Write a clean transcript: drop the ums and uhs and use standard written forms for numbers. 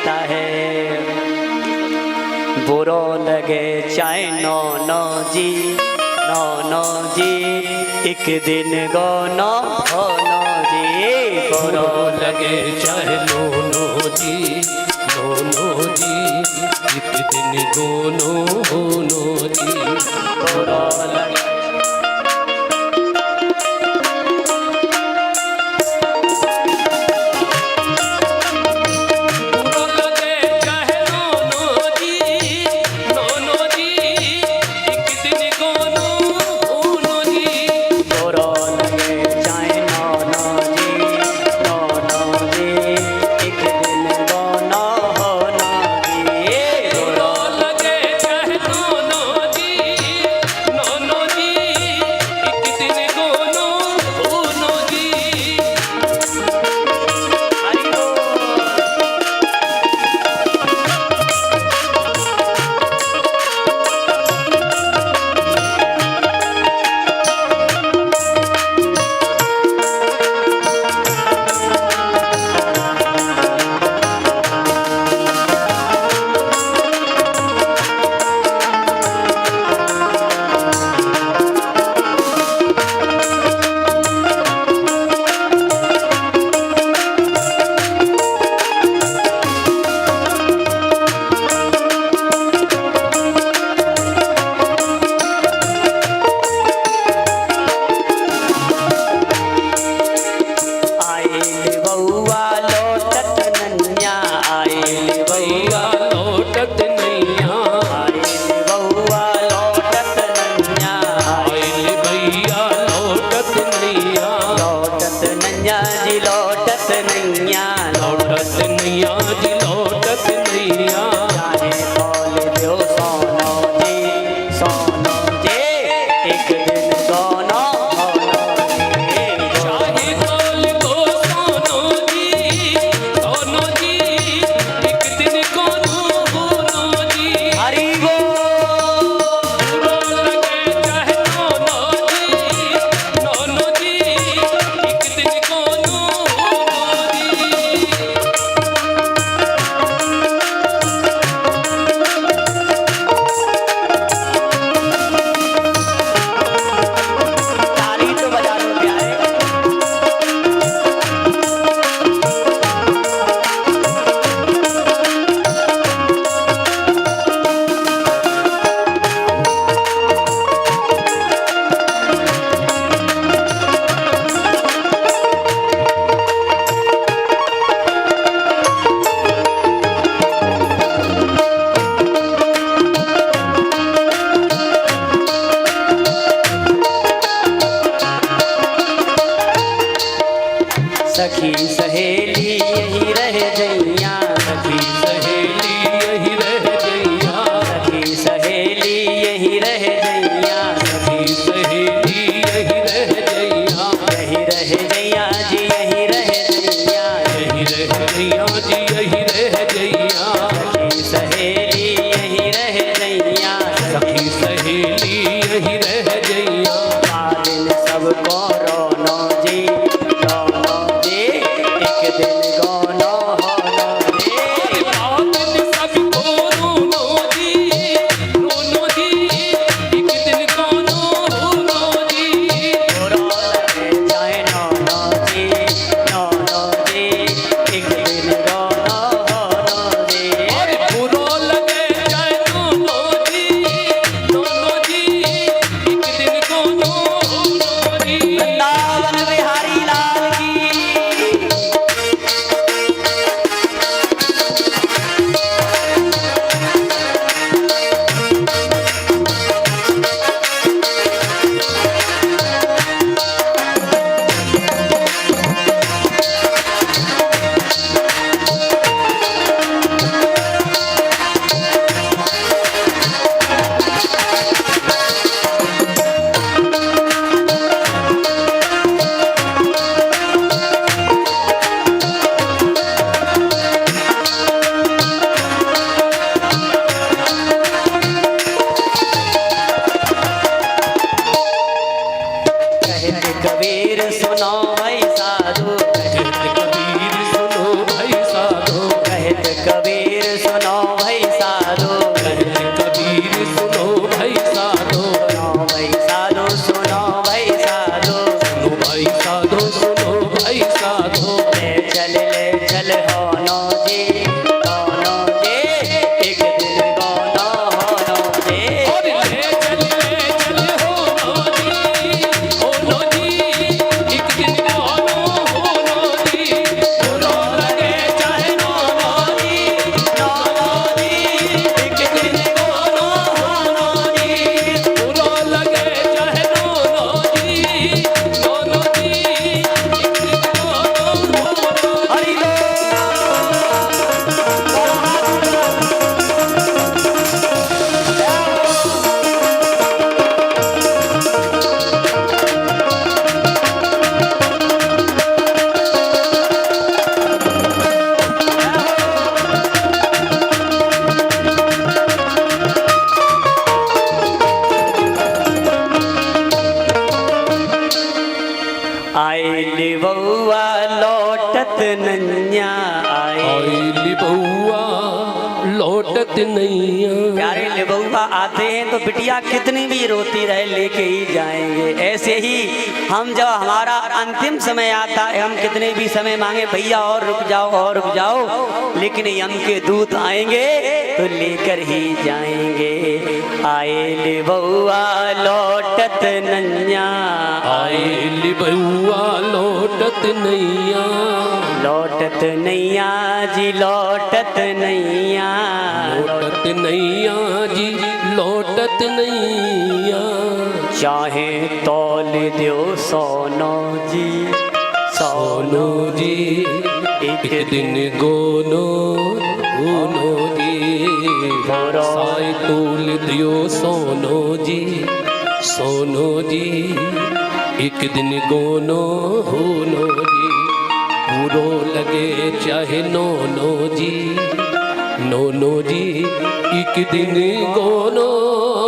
कहता है बुरो लगे चाहे नो जी एक दिन गो नो जी बुरो लगे चाहे नो जी एक दिन गोनो जी बुरो लगे सुनो भाई साधो, कहते कबीर सुनो भाई साधो, सुनो भाई साधो, सुनो भाई साधो, सुनो भाई साधो, सुनो भाई साधो। ले चल होनो जी, होनो जी, एक दिन गोनो होनो जी। और ले चल होनो जी, एक दिन होनो जी। नो लगे चाहे नो जी, एक दिन गोनो होनो जी। बुरो लगे चाहे नो जी, एक दिन होनो। हरि आइली बउआ लौटत नैया आए। आइली बउआ लौटत नैया। प्यारे लिबउआ आते हैं तो बिटिया कितनी भी रोती रहे लेके ही जाएंगे। ऐसे ही हम जब हमारा अंतिम समय आता है, हम कितने भी समय मांगे भैया और रुक जाओ और रुक जाओ, लेकिन यम के दूत आएंगे तो लेकर ही जाएंगे। आए लिबउआ लौटत नैया, आइली बउआ लौटत नैया। लौटत नैया जी, लौटत नैया, लौटत नैया जी, लौटत नैया। चाहे तौल दो सोनो जी, सोनो जी, एक दिन गोनो गोनो जी। साई तूल दियो सोनो जी, सोनो जी, एक दिन गोनो होनो जी। बुरो लगे चाहे नोनो जी, नोनो जी, एक दिन गोनो